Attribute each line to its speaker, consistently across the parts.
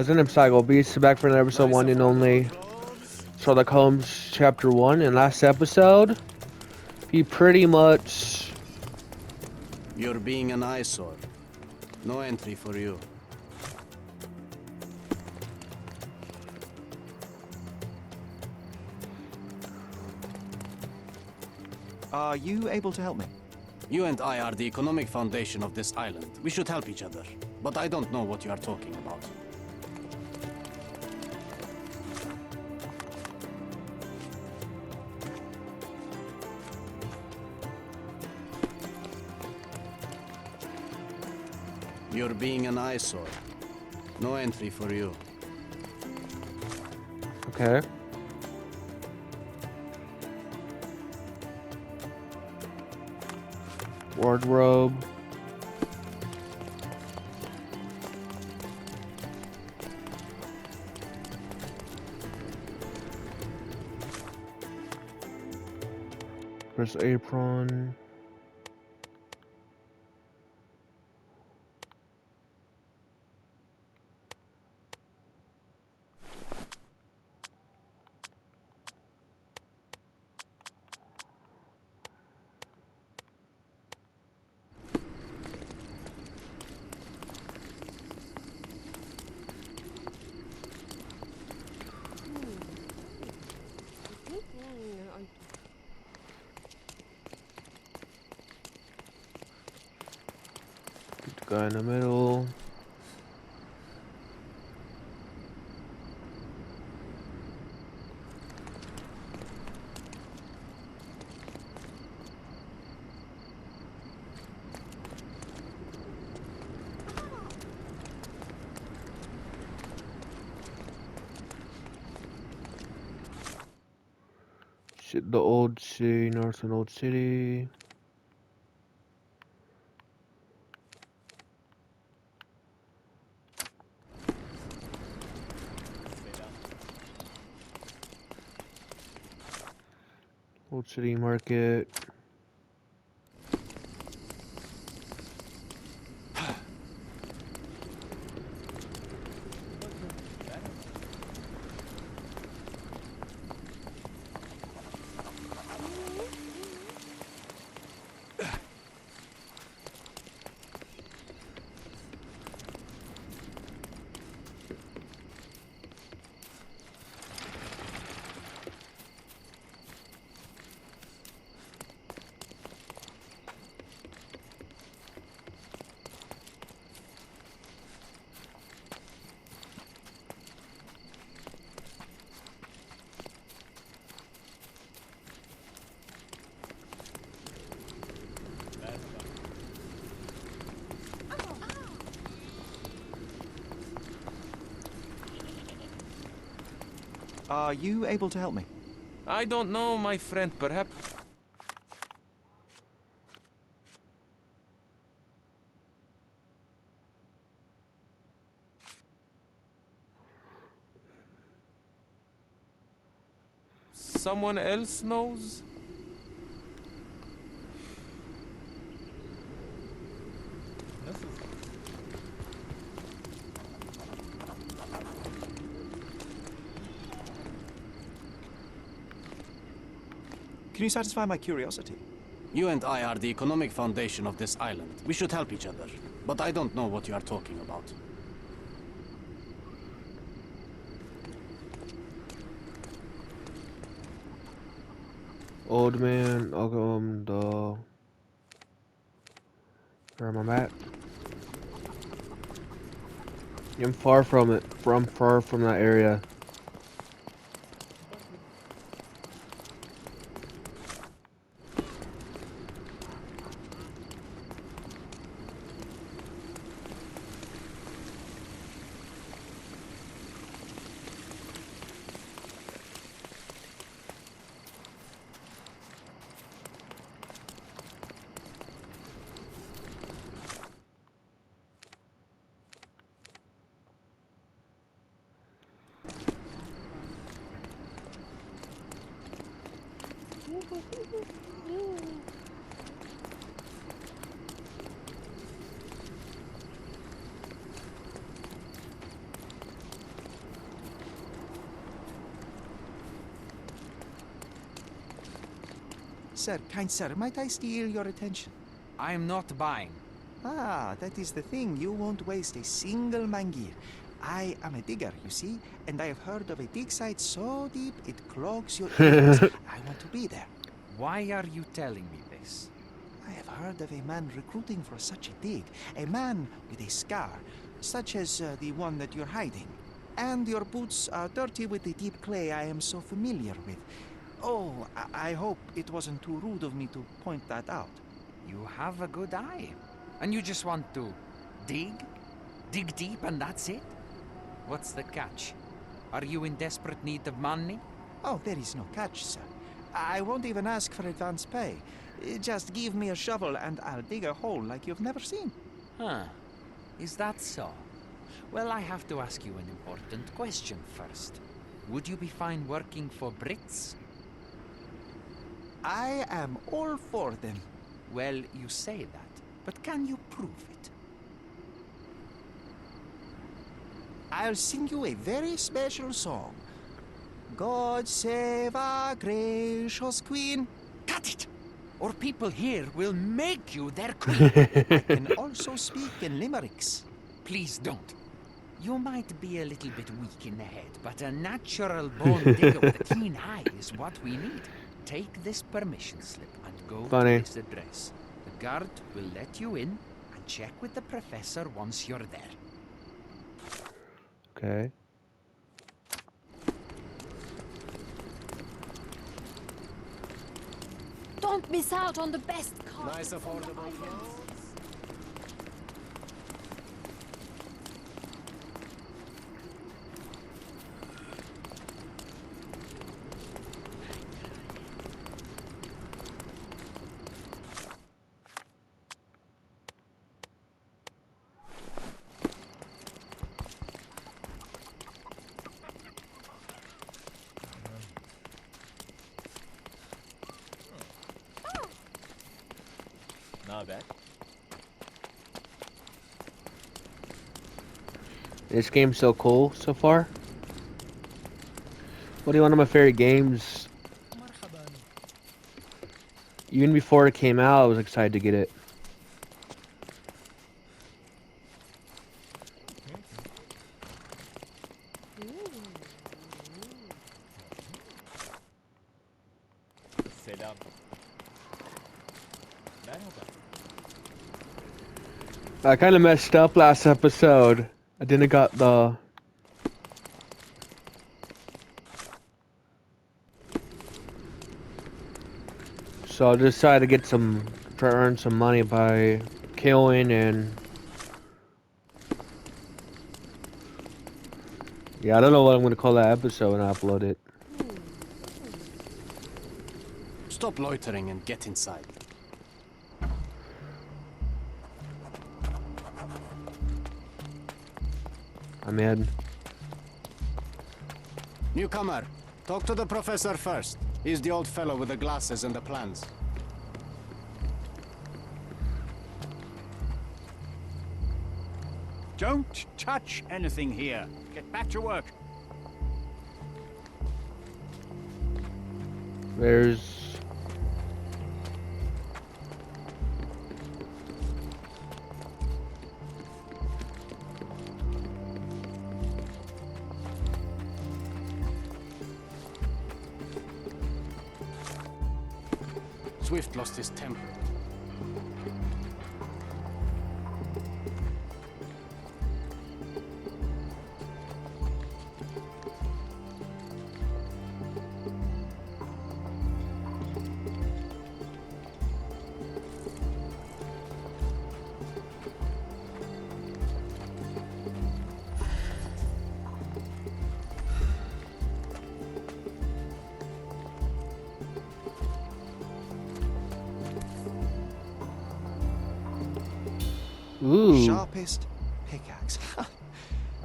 Speaker 1: What's up, Psycho Beast? Back for another episode, one and only Sherlock Holmes Chapter 1. In last episode, he pretty much...
Speaker 2: You're being an eyesore. No entry for you.
Speaker 3: Are you able to help me?
Speaker 2: You and I are the economic foundation of this island. We should help each other. But I don't know what you are talking about. You're being an eyesore. No entry for you.
Speaker 1: Okay. Wardrobe. First apron. Guy in the middle. The old city, north and old city. Old city market.
Speaker 3: Are you able to help me?
Speaker 4: I don't know, my friend. Perhaps. Someone else knows?
Speaker 3: Can you satisfy my curiosity?
Speaker 2: You and I are the economic foundation of this island. We should help each other. But I don't know what you are talking about.
Speaker 1: Old man, where am I at? I'm far from it. I'm far from that area.
Speaker 3: Sir, kind sir, might I steal your attention?
Speaker 5: I'm not buying.
Speaker 3: Ah, that is the thing. You won't waste a single mangir. I am a digger, you see, and I have heard of a dig site so deep it clogs your ears. I want to be there.
Speaker 5: Why are you telling me this?
Speaker 3: I have heard of a man recruiting for such a dig. A man with a scar, such as the one that you're hiding. And your boots are dirty with the deep clay I am so familiar with. Oh, I hope it wasn't too rude of me to point that out.
Speaker 5: You have a good eye. And you just want to dig? Dig deep and that's it? What's the catch? Are you in desperate need of money?
Speaker 3: Oh, there is no catch, sir. I won't even ask for advance pay. Just give me a shovel and I'll dig a hole like you've never seen.
Speaker 5: Huh. Is that so? Well, I have to ask you an important question first. Would you be fine working for Brits?
Speaker 3: I am all for them.
Speaker 5: Well, you say that, but can you prove it?
Speaker 3: I'll sing you a very special song. God save our gracious queen.
Speaker 5: Cut it! Or people here will make you their queen.
Speaker 3: I can also speak in limericks.
Speaker 5: Please don't. You might be a little bit weak in the head, but a natural-born digger with a keen eye is what we need. Take this permission slip and go
Speaker 1: Funny.
Speaker 5: to this address. The guard will let you in and check with the professor once you're there.
Speaker 1: Okay.
Speaker 6: Don't miss out on the best cars.
Speaker 2: Nice affordable clothes.
Speaker 3: Not bad.
Speaker 1: This game's so cool so far. What do you want of my favorite games? Even before it came out, I was excited to get it.
Speaker 7: Selam. Merhaba.
Speaker 1: I kind of messed up last episode. I didn't got the... So I decided to get some... Try to earn some money by killing and... Yeah, I don't know what I'm going to call that episode when I upload it.
Speaker 2: Stop loitering and get inside.
Speaker 1: I'm in.
Speaker 2: Newcomer, talk to the professor first. He's the old fellow with the glasses and the plans.
Speaker 8: Don't touch anything here. Get back to work.
Speaker 1: There's...
Speaker 2: Swift lost his temper.
Speaker 1: Ooh.
Speaker 3: Sharpest pickaxe.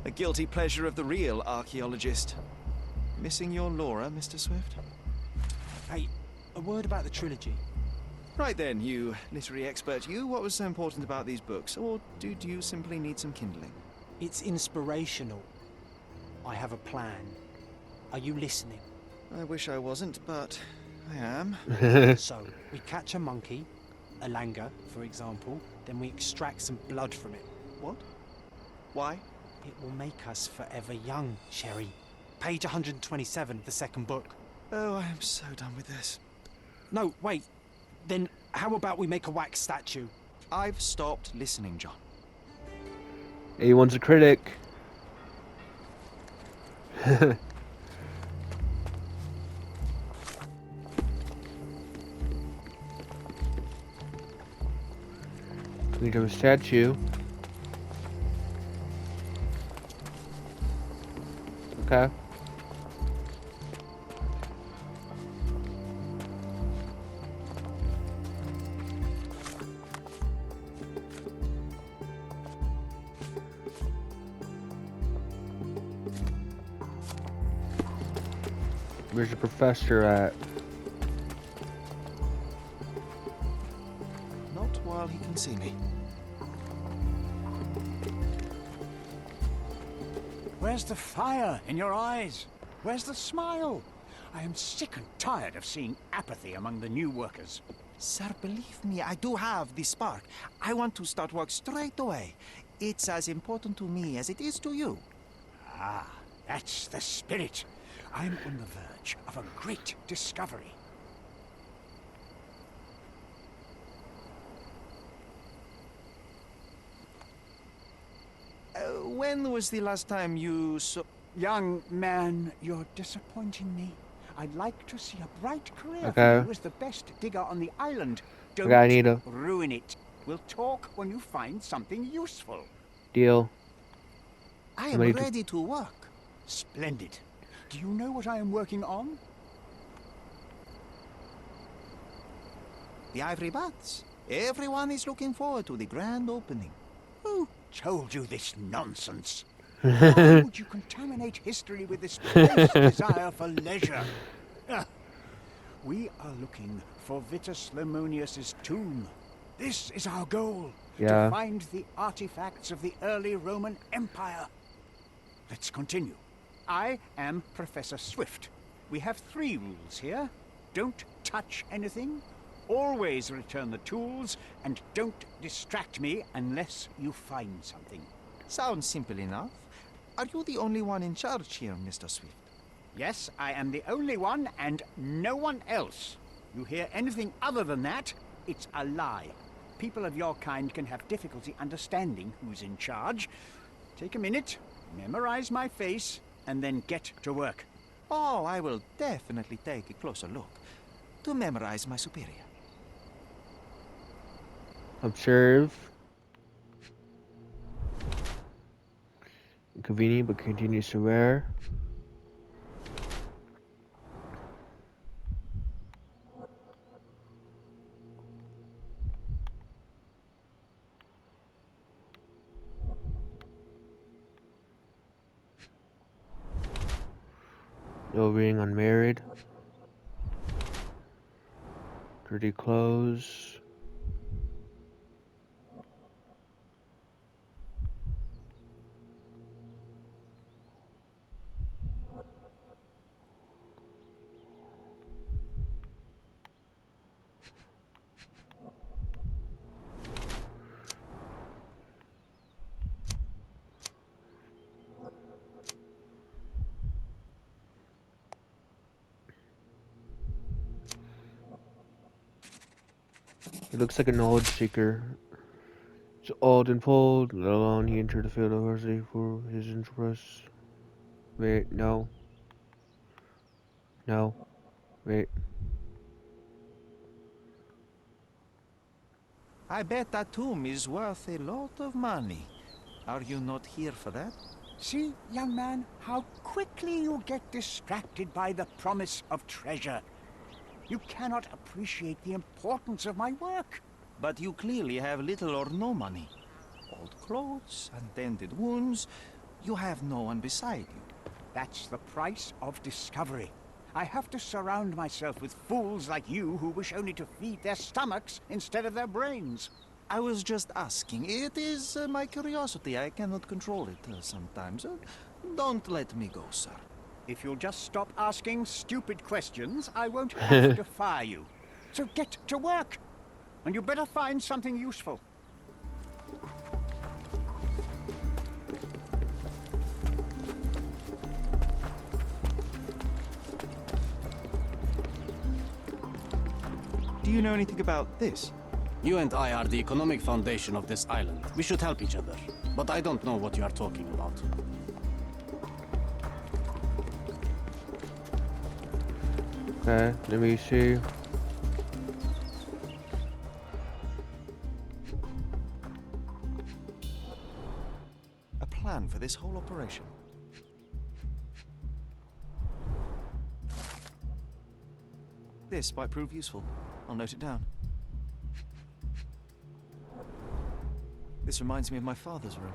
Speaker 3: A guilty pleasure of the real archaeologist. Missing your Laura, Mr. Swift?
Speaker 9: Hey, a word about the trilogy.
Speaker 3: Right then, you literary expert, you, what was so important about these books? Or do you simply need some kindling?
Speaker 9: It's inspirational. I have a plan. Are you listening?
Speaker 3: I wish I wasn't, but I am.
Speaker 9: So, we catch a monkey, a langur, for example, then we extract some blood from it.
Speaker 3: What? Why?
Speaker 9: It will make us forever young, Sherry. Page 127 of the second book.
Speaker 3: Oh, I am so done with this.
Speaker 9: No, wait. Then how about we make a wax statue?
Speaker 3: I've stopped listening, John.
Speaker 1: A1's a critic. We have a statue. Okay. Where's the professor at?
Speaker 3: Not while he can see me.
Speaker 8: Where's the fire in your eyes? Where's the smile? I am sick and tired of seeing apathy among the new workers.
Speaker 3: Sir, believe me, I do have the spark. I want to start work straight away. It's as important to me as it is to you.
Speaker 8: Ah, that's the spirit. I'm on the verge of a great discovery.
Speaker 3: When was the last time you saw...
Speaker 8: Young man, you're disappointing me. I'd like to see a bright career
Speaker 1: Okay.
Speaker 8: for you as the best digger on the island. Don't
Speaker 1: Okay, I need a
Speaker 8: ruin it. We'll talk when you find something useful.
Speaker 1: deal.
Speaker 3: I am
Speaker 1: Ready to-
Speaker 3: ready to work.
Speaker 8: Splendid. Do you know what I am working on?
Speaker 3: The ivory baths. Everyone is looking forward to the grand opening.
Speaker 8: Who told you this nonsense? Why would you contaminate history with this base desire for leisure? Ah, we are looking for Vitus Lemonius's tomb. This is our goal.
Speaker 1: Yeah.
Speaker 8: To find the artifacts of the early Roman Empire. Let's continue. I am Professor Swift. We have 3 rules here. Don't touch anything. Always return the tools. And don't distract me unless you find something.
Speaker 3: Sounds simple enough. Are you the only one in charge here, Mr. Swift?
Speaker 8: Yes, I am the only one and no one else. You hear anything other than that, it's a lie. People of your kind can have difficulty understanding who's in charge. Take a minute, memorize my face, and then get to work.
Speaker 3: Oh, I will definitely take a closer look to memorize my superior.
Speaker 1: Observe. Inconvenient, but continues to wear. No ring, unmarried. Dirty clothes. He looks like a knowledge seeker. He's old and pulled, let alone he entered the field of university for his interests. Wait, no. No. Wait.
Speaker 3: I bet that tomb is worth a lot of money. Are you not here for that?
Speaker 8: See, young man, how quickly you get distracted by the promise of treasure. You cannot appreciate the importance of my work.
Speaker 3: But you clearly have little or no money. Old clothes, untended wounds. You have no one beside you.
Speaker 8: That's the price of discovery. I have to surround myself with fools like you who wish only to feed their stomachs instead of their brains.
Speaker 3: I was just asking. It is my curiosity. I cannot control it sometimes. Don't let me go, sir.
Speaker 8: If you'll just stop asking stupid questions, I won't have to fire you. So get to work! And you better find something useful.
Speaker 3: Do you know anything about this?
Speaker 2: You and I are the economic foundation of this island. We should help each other. But I don't know what you are talking about.
Speaker 1: Okay, let me see.
Speaker 3: A plan for this whole operation? This might prove useful. I'll note it down. This reminds me of my father's room.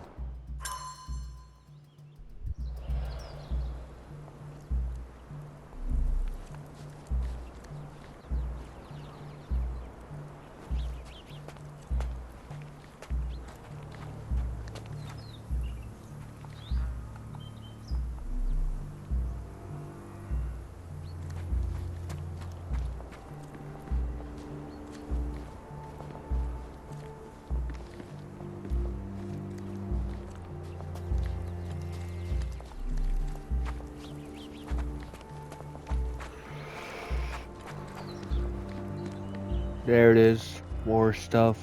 Speaker 1: There it is. More stuff.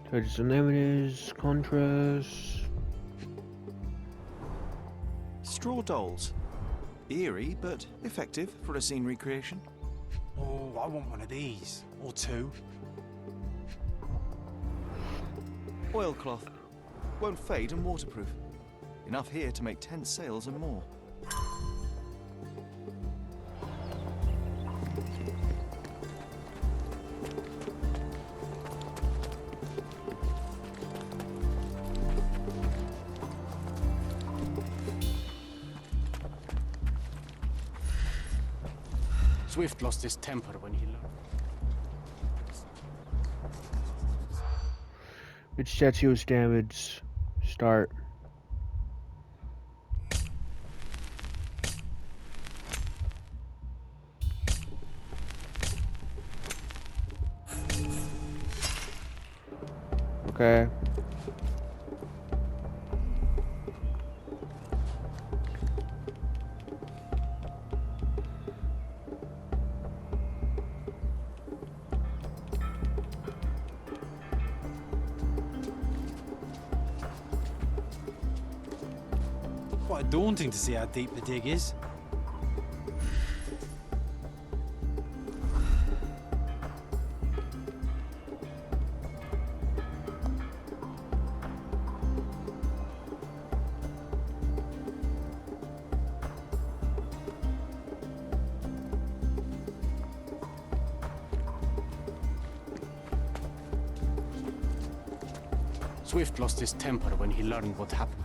Speaker 1: Touches and images, contrast.
Speaker 3: Straw dolls. Eerie, but effective for a scene recreation.
Speaker 9: Oh, I want one of these. Or two.
Speaker 3: Oilcloth. Won't fade and waterproof. Enough here to make 10 sails and more.
Speaker 2: Swift lost his temper when he learned.
Speaker 1: Which statue is damaged? Start. Okay.
Speaker 9: Quite daunting to see how deep the dig is.
Speaker 2: Swift lost his temper when he learned what happened.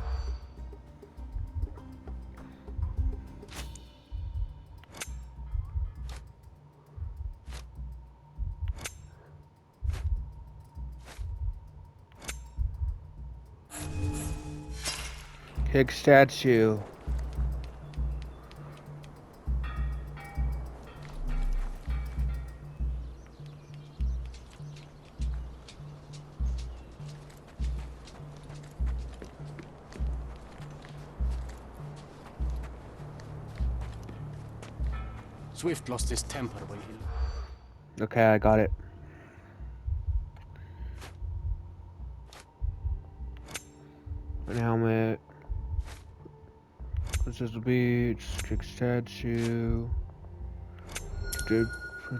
Speaker 1: Kick statue.
Speaker 2: Swift lost his temper when he...
Speaker 1: Okay, I got it. An helmet. This is the beach. Kick statue. Good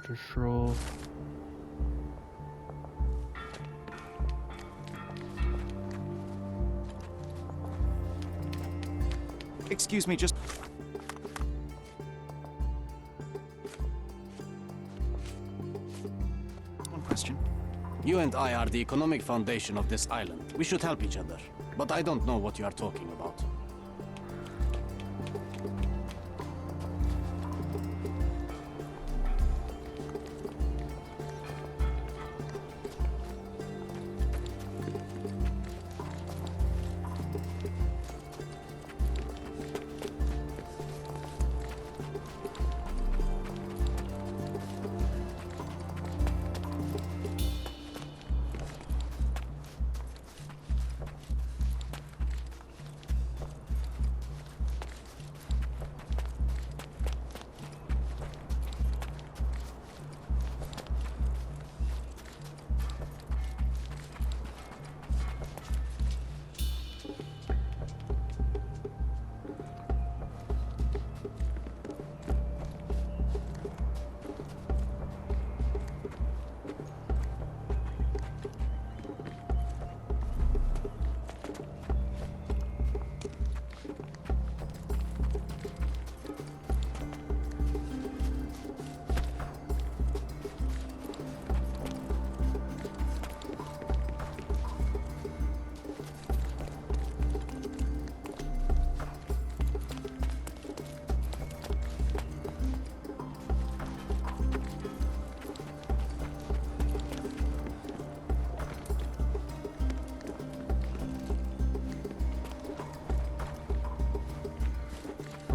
Speaker 1: patrol.
Speaker 3: Excuse me, just... One question.
Speaker 2: You and I are the economic foundation of this island. We should help each other. But I don't know what you are talking about.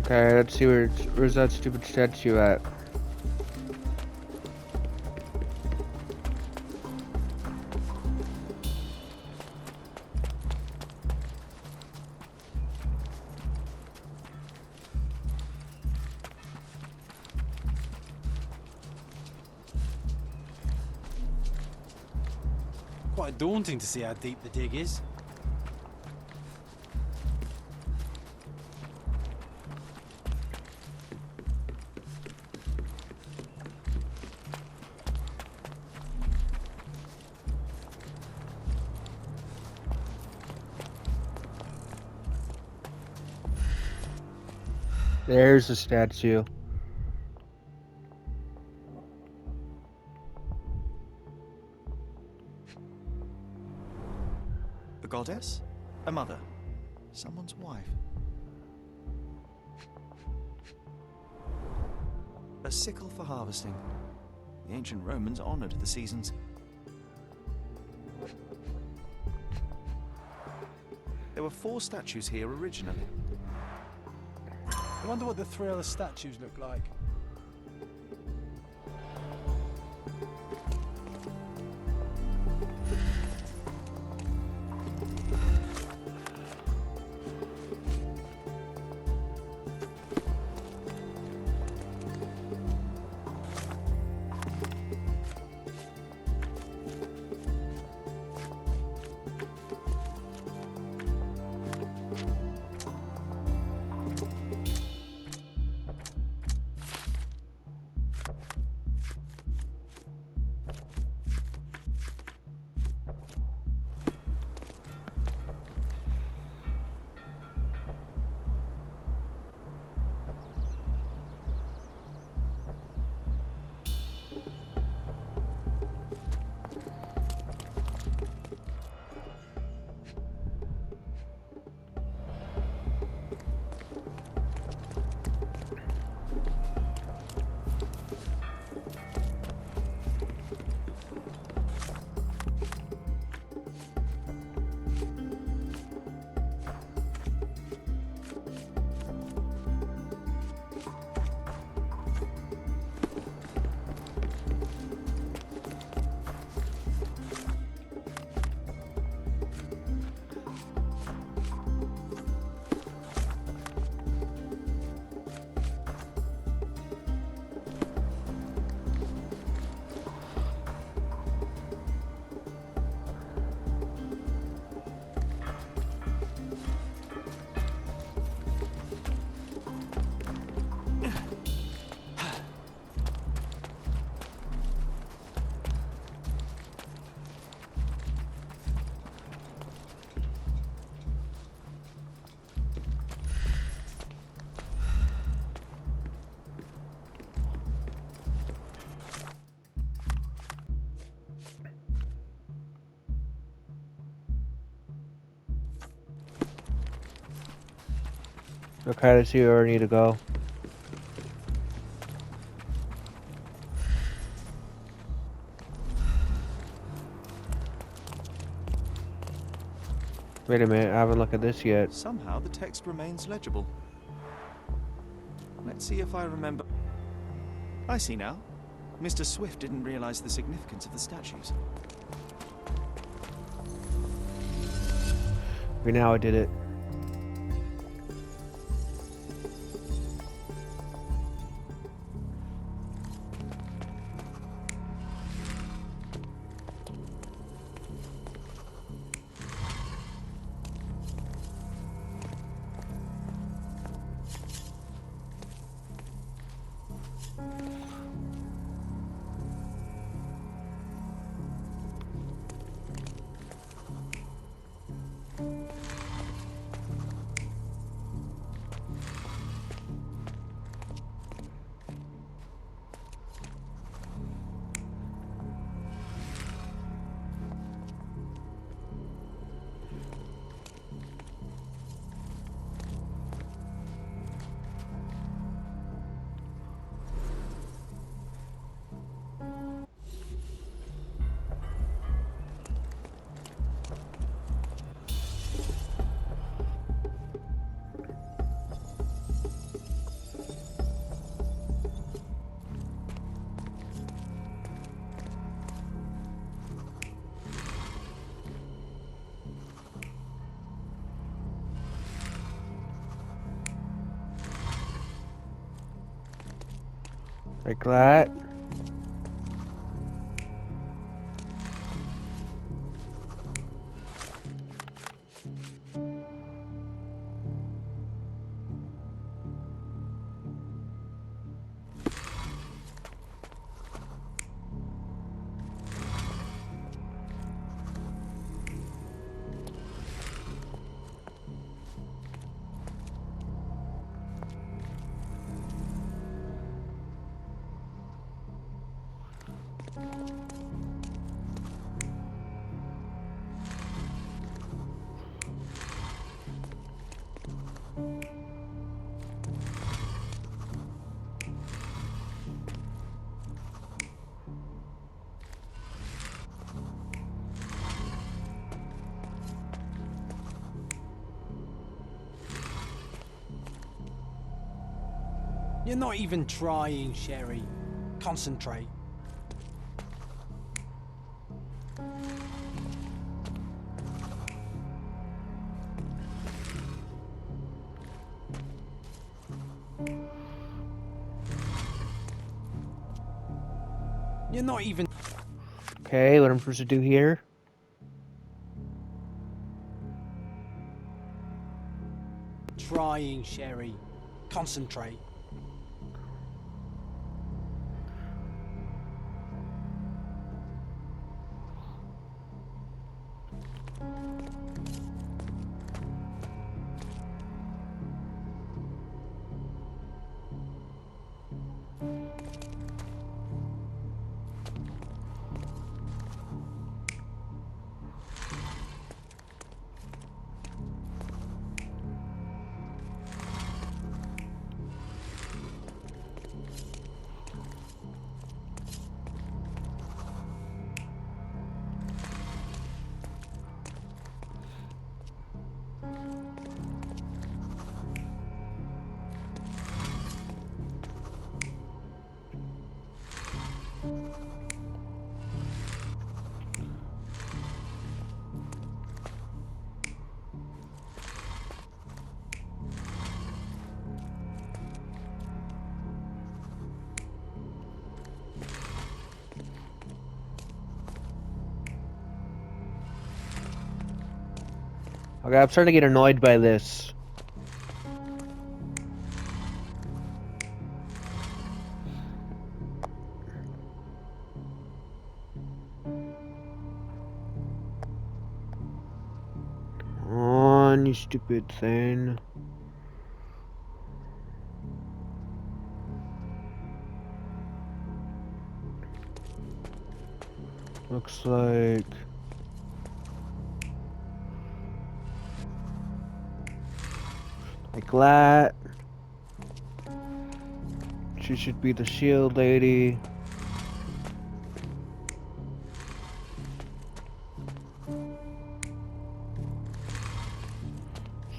Speaker 1: Okay, let's see where's that stupid statue at.
Speaker 9: Quite daunting to see how deep the dig is.
Speaker 1: There's the statue.
Speaker 3: A goddess? A mother? Someone's wife? A sickle for harvesting. The ancient Romans honored the seasons. There were 4 statues here originally.
Speaker 9: I wonder what the 3 other statues look like.
Speaker 1: Okay, let's see where I need to go. Wait a minute, I haven't looked at this yet.
Speaker 3: Somehow the text remains legible. Let's see if I remember. I see now. Mr. Swift didn't realize the significance of the statues.
Speaker 1: Okay, now I did it. Like that.
Speaker 9: You're not even trying, Sherry. Concentrate. You're not even...
Speaker 1: Okay, what I'm supposed to do here?
Speaker 9: Trying, Sherry. Concentrate.
Speaker 1: Okay, I'm starting to get annoyed by this. Come on, you stupid thing. Looks like... like that. She should be the shield lady.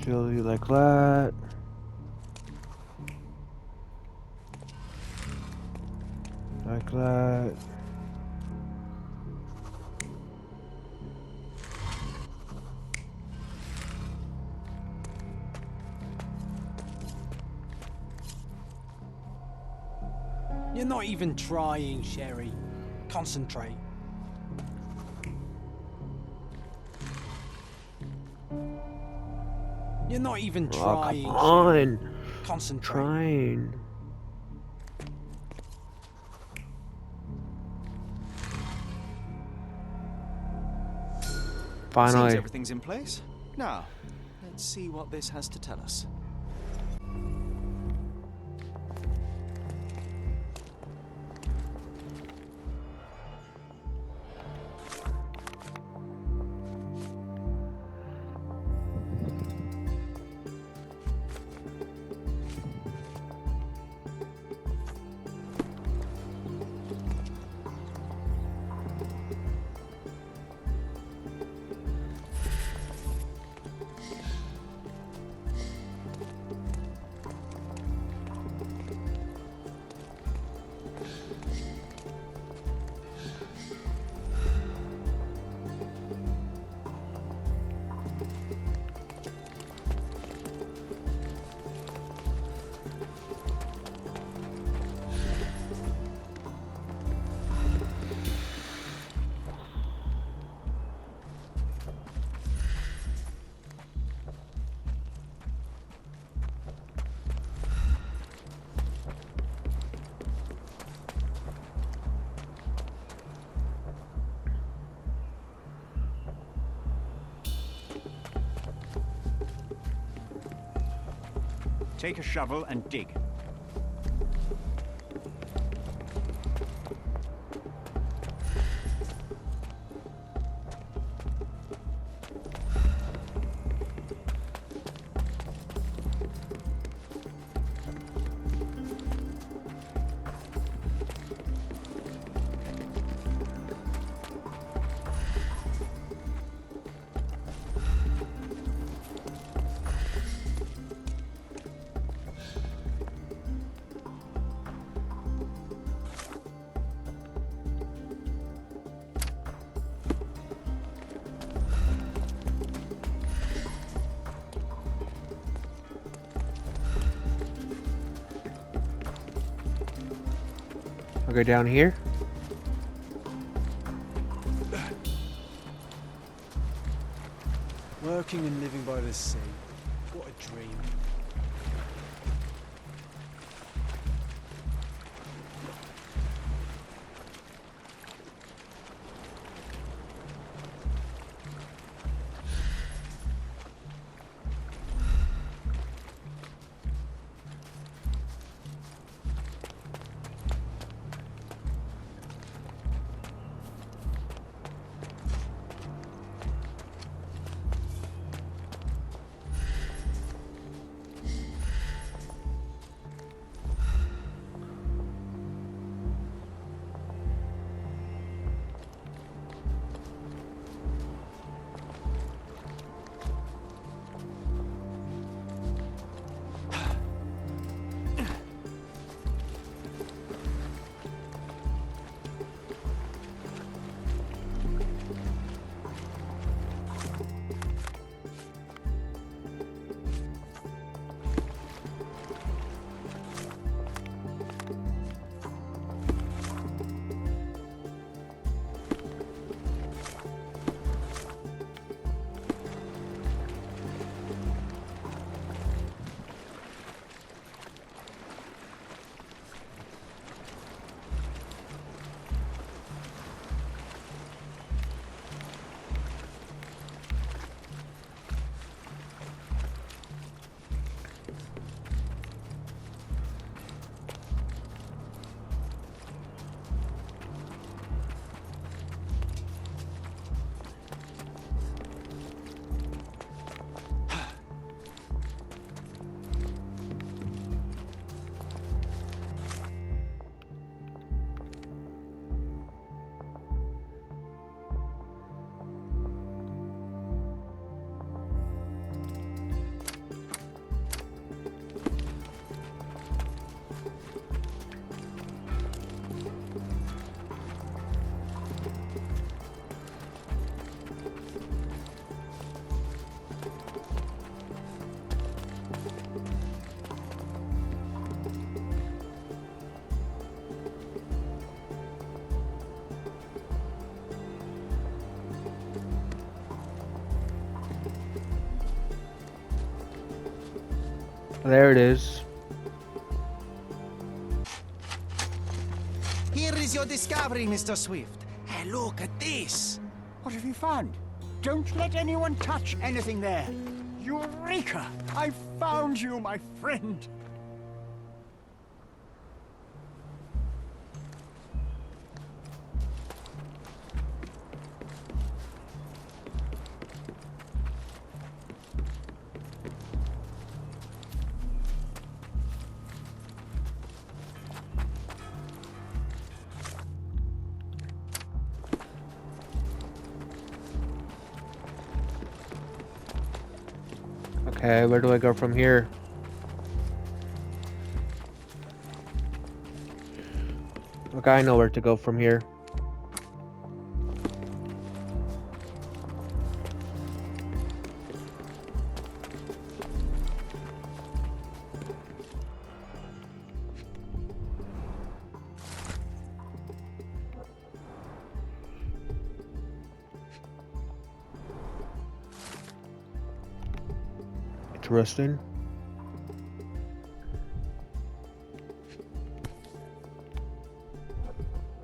Speaker 1: Shield you like that. Like that.
Speaker 9: You're not even trying, Sherry. Concentrate. You're not even trying.
Speaker 1: Oh, come on.
Speaker 9: Sherry. Concentrate.
Speaker 1: Trying. Finally.
Speaker 3: Seems everything's in place. Now, let's see what this has to tell us.
Speaker 8: Take a shovel and dig.
Speaker 1: I'll go down here.
Speaker 9: Working and living by the sea. What a dream.
Speaker 1: There it is.
Speaker 3: Here is your discovery, Mr. Swift. Hey, look at this.
Speaker 8: What have you found? Don't let anyone touch anything there. Eureka! I found you, my friend.
Speaker 1: Okay, where do I go from here? Okay, I know where to go from here. Interesting.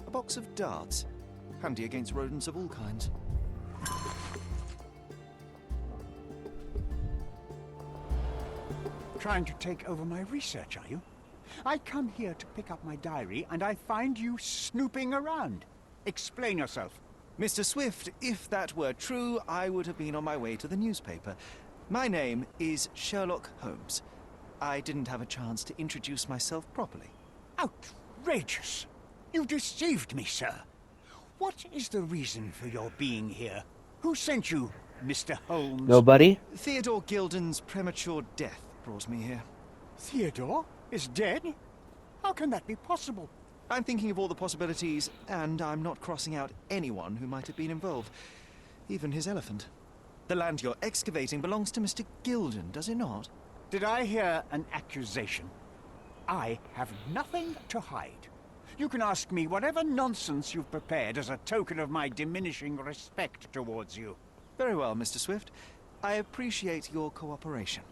Speaker 3: A box of darts. Handy against rodents of all kinds.
Speaker 8: Trying to take over my research, are you? I come here to pick up my diary, and I find you snooping around. Explain yourself.
Speaker 10: Mr. Swift, if that were true, I would have been on my way to the newspaper. My name is Sherlock Holmes. I didn't have a chance to introduce myself properly.
Speaker 8: Outrageous! You deceived me, sir. What is the reason for your being here? Who sent you, Mr. Holmes?
Speaker 1: Nobody?
Speaker 10: Theodore Gilden's premature death brought me here.
Speaker 8: Theodore is dead? How can that be possible?
Speaker 10: I'm thinking of all the possibilities, and I'm not crossing out anyone who might have been involved. Even his elephant. The land you're excavating belongs to Mr. Gilden, does it not?
Speaker 8: Did I hear an accusation? I have nothing to hide. You can ask me whatever nonsense you've prepared as a token of my diminishing respect towards you.
Speaker 10: Very well, Mr. Swift. I appreciate your cooperation.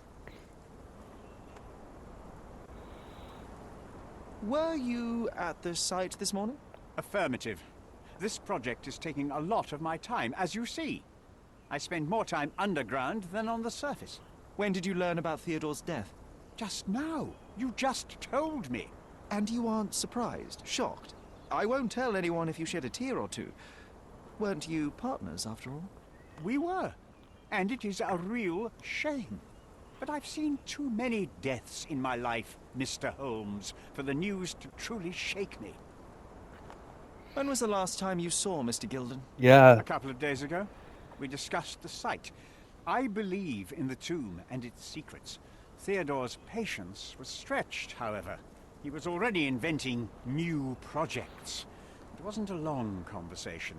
Speaker 10: Were you at the site this morning?
Speaker 8: Affirmative. This project is taking a lot of my time, as you see. I spend more time underground than on the surface.
Speaker 10: When did you learn about Theodore's death?
Speaker 8: Just now. You just told me.
Speaker 10: And you aren't surprised, shocked? I won't tell anyone if you shed a tear or two. Weren't you partners, after all?
Speaker 8: We were. And it is a real shame. But I've seen too many deaths in my life, Mr. Holmes, for the news to truly shake me.
Speaker 10: When was the last time you saw Mr. Gilden?
Speaker 1: Yeah.
Speaker 8: A couple of days ago, we discussed the site. I believe in the tomb and its secrets. Theodore's patience was stretched, however. He was already inventing new projects. It wasn't a long conversation.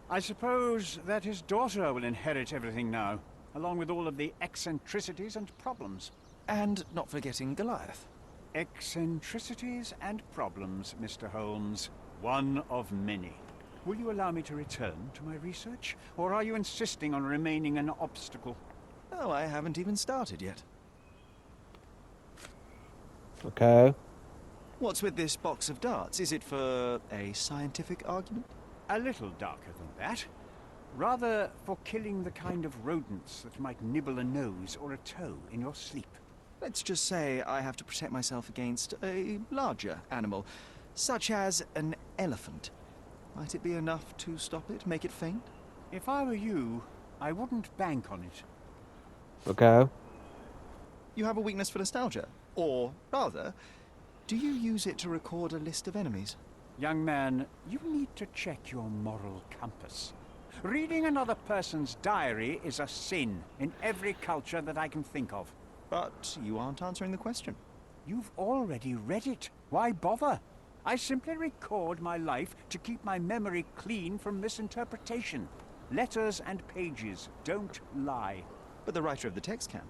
Speaker 8: I suppose that his daughter will inherit everything now, along with all of the eccentricities and problems.
Speaker 10: And not forgetting Goliath.
Speaker 8: Eccentricities and problems, Mr. Holmes. One of many. Will you allow me to return to my research, or are you insisting on remaining an obstacle?
Speaker 10: Oh, I haven't even started yet.
Speaker 1: Okay.
Speaker 10: What's with this box of darts? Is it for a scientific argument?
Speaker 8: A little darker than that. Rather for killing the kind of rodents that might nibble a nose or a toe in your sleep.
Speaker 10: Let's just say I have to protect myself against a larger animal, such as an elephant. Might it be enough to stop it, make it faint?
Speaker 8: If I were you, I wouldn't bank on it.
Speaker 1: Okay.
Speaker 10: You have a weakness for nostalgia. Or, rather, do you use it to record a list of enemies?
Speaker 8: Young man, you need to check your moral compass. Reading another person's diary is a sin in every culture that I can think of.
Speaker 10: But you aren't answering the question.
Speaker 8: You've already read it. Why bother? I simply record my life to keep my memory clean from misinterpretation. Letters and pages don't lie.
Speaker 10: But the writer of the text can.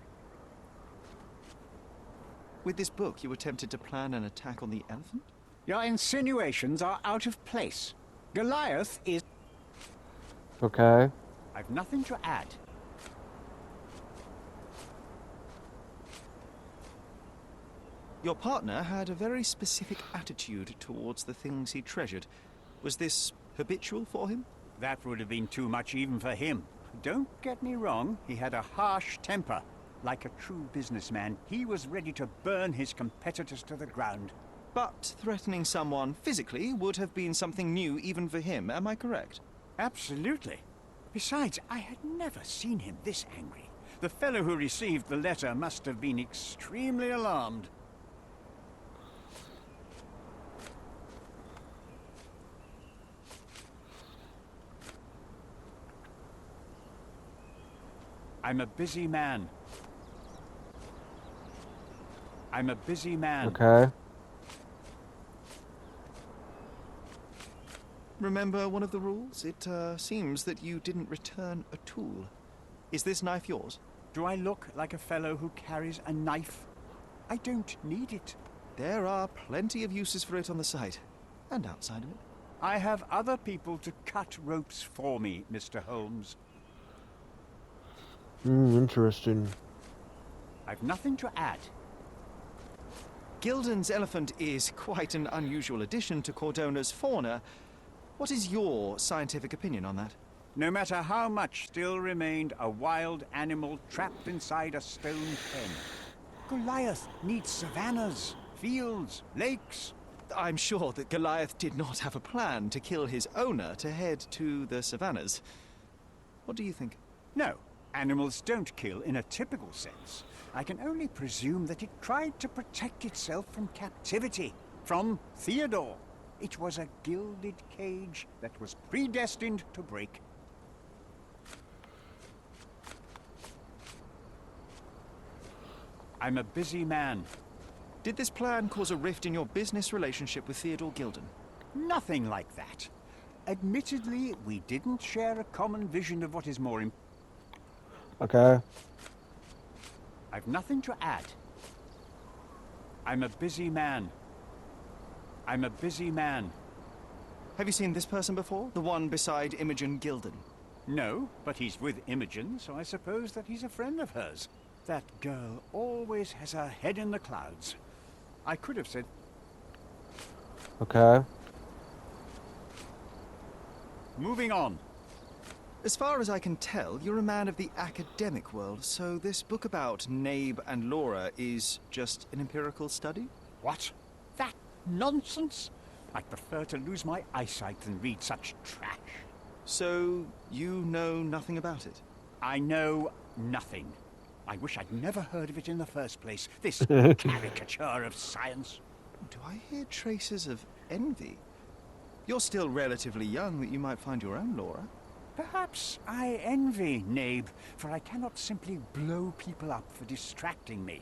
Speaker 10: With this book, you attempted to plan an attack on the elephant?
Speaker 8: Your insinuations are out of place. Goliath is...
Speaker 1: Okay.
Speaker 8: I've nothing to add.
Speaker 10: Your partner had a very specific attitude towards the things he treasured. Was this habitual for him?
Speaker 8: That would have been too much even for him. Don't get me wrong, he had a harsh temper. Like a true businessman, he was ready to burn his competitors to the ground.
Speaker 10: But threatening someone physically would have been something new even for him, am I correct?
Speaker 8: Absolutely. Besides, I had never seen him this angry. The fellow who received the letter must have been extremely alarmed. I'm a busy man. I'm a busy man.
Speaker 1: Okay.
Speaker 10: Remember one of the rules? It seems that you didn't return a tool. Is this knife yours?
Speaker 8: Do I look like a fellow who carries a knife? I don't need it.
Speaker 10: There are plenty of uses for it on the site, and outside of it.
Speaker 8: I have other people to cut ropes for me, Mr. Holmes.
Speaker 1: Interesting.
Speaker 8: I've nothing to add.
Speaker 10: Gilden's elephant is quite an unusual addition to Cordona's fauna. What is your scientific opinion on that?
Speaker 8: No matter how much still remained a wild animal trapped inside a stone pen. Goliath needs savannas, fields, lakes.
Speaker 10: I'm sure that Goliath did not have a plan to kill his owner to head to the savannas. What do you think?
Speaker 8: No, animals don't kill in a typical sense. I can only presume that it tried to protect itself from captivity, from Theodore. It was a gilded cage that was predestined to break. I'm a busy man.
Speaker 10: Did this plan cause a rift in your business relationship with Theodore Gilden?
Speaker 8: Nothing like that. Admittedly, we didn't share a common vision of what is more important.
Speaker 1: Okay.
Speaker 8: I've nothing to add. I'm a busy man. I'm a busy man.
Speaker 10: Have you seen this person before? The one beside Imogen Gilden?
Speaker 8: No, but he's with Imogen, so I suppose that he's a friend of hers. That girl always has her head in the clouds. I could have said...
Speaker 1: Okay.
Speaker 8: Moving on.
Speaker 10: As far as I can tell, you're a man of the academic world, so this book about Nabe and Laura is just an empirical study?
Speaker 8: What? That nonsense? I'd prefer to lose my eyesight than read such trash.
Speaker 10: So, you know nothing about it?
Speaker 8: I know nothing. I wish I'd never heard of it in the first place, this caricature of science.
Speaker 10: Do I hear traces of envy? You're still relatively young, that you might find your own Laura.
Speaker 8: Perhaps I envy Nabe, for I cannot simply blow people up for distracting me.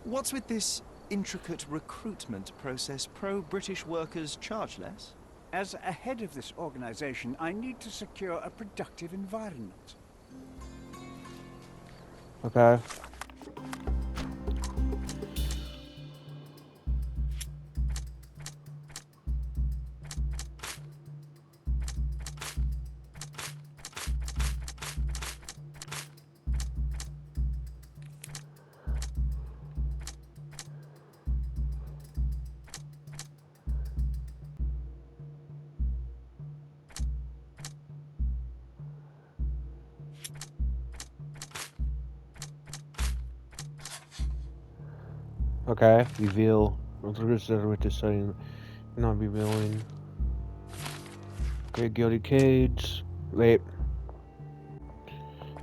Speaker 10: What's with this intricate recruitment process? Pro-British workers charge less?
Speaker 8: As a head of this organization, I need to secure a productive environment.
Speaker 1: Okay. Okay, reveal. Register with the setting. Not revealing. Okay, guilty cage. Wait.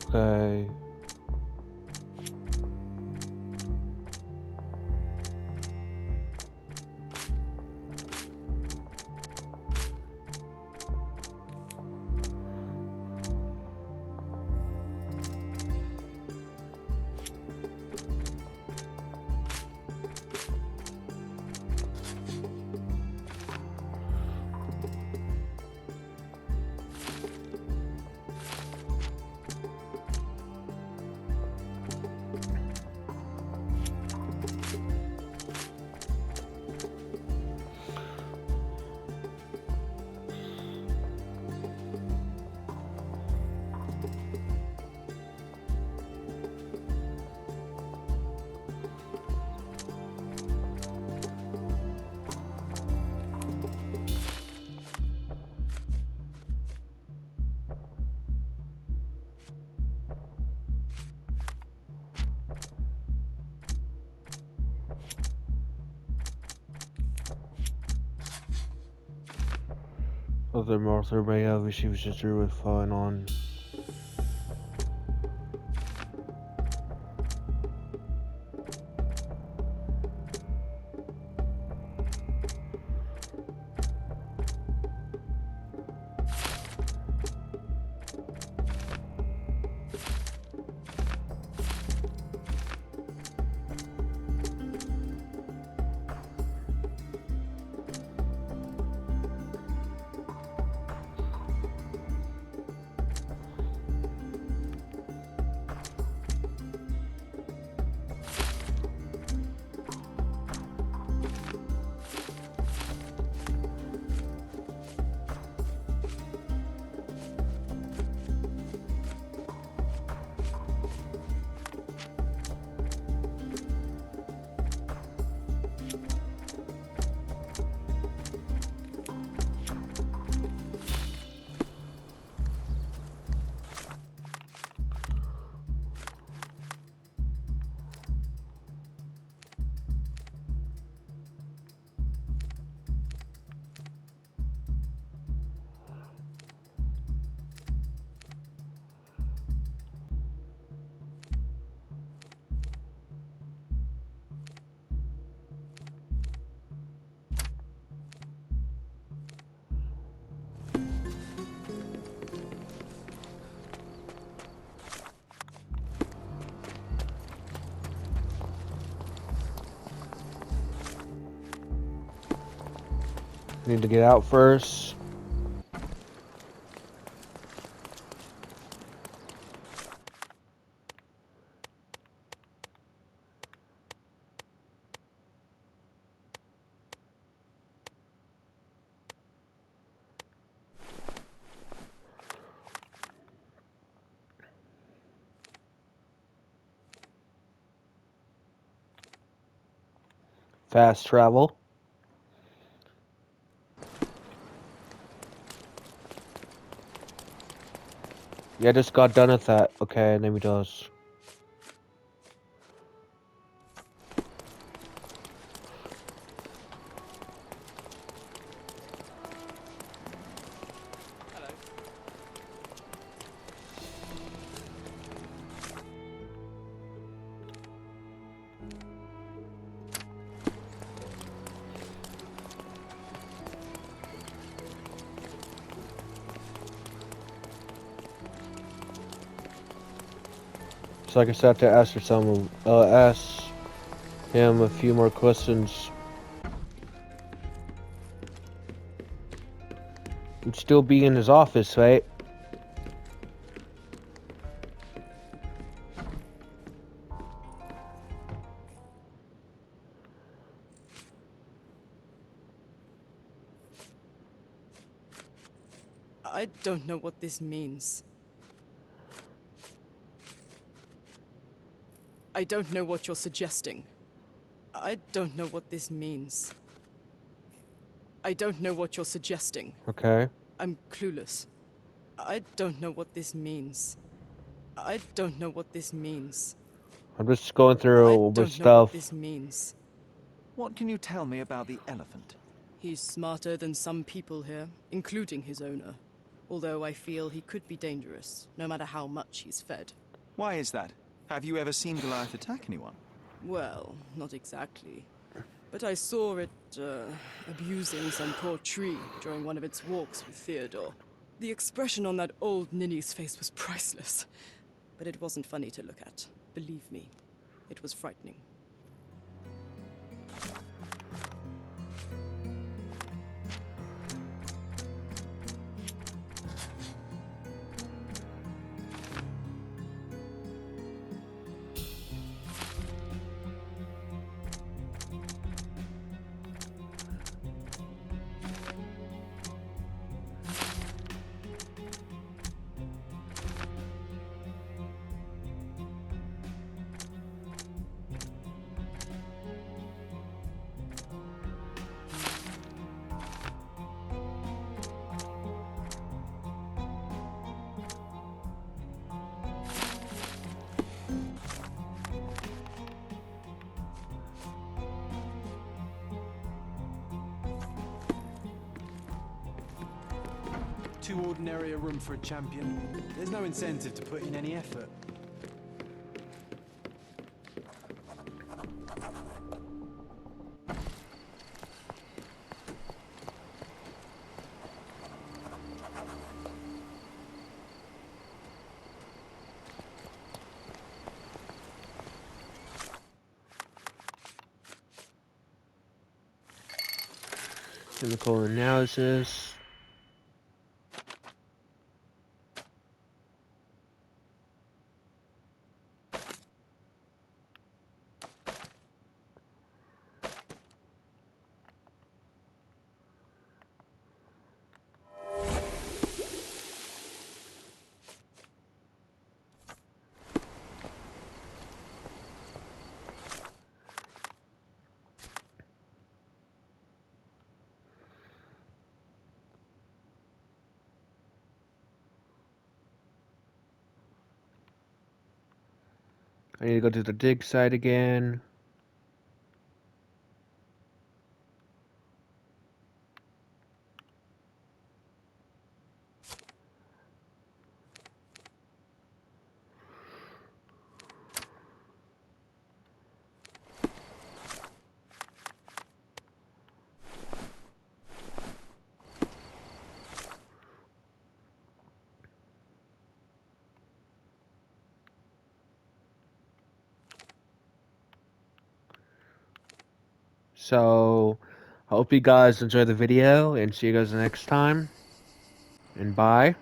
Speaker 1: Okay. Other Martha may have received sister with fine on. Need to get out first. Fast travel. Yeah, I just got done with that. Okay, maybe it does. So I guess I have to ask ask him a few more questions. He'd still be in his office, right?
Speaker 11: I don't know what this means. I don't know what you're suggesting. I don't know what this means. I don't know what you're suggesting.
Speaker 1: Okay.
Speaker 11: I'm clueless. I don't know what this means. I don't know what this means.
Speaker 1: I'm just going
Speaker 11: I
Speaker 1: through over
Speaker 11: don't know what
Speaker 1: stuff.
Speaker 11: this means.
Speaker 10: What can you tell me about the elephant?
Speaker 11: He's smarter than some people here, including his owner. Although I feel he could be dangerous, no matter how much he's fed.
Speaker 10: Why is that? Have you ever seen Goliath attack anyone?
Speaker 11: Well, not exactly. But I saw it, abusing some poor tree during one of its walks with Theodore. The expression on that old ninny's face was priceless. But it wasn't funny to look at. Believe me, it was frightening.
Speaker 12: Too ordinary a room for a champion. There's no incentive to put in any effort.
Speaker 1: Chemical analysis. I need to go to the dig site again. So Hope you guys enjoy the video, and see you guys next time. And bye.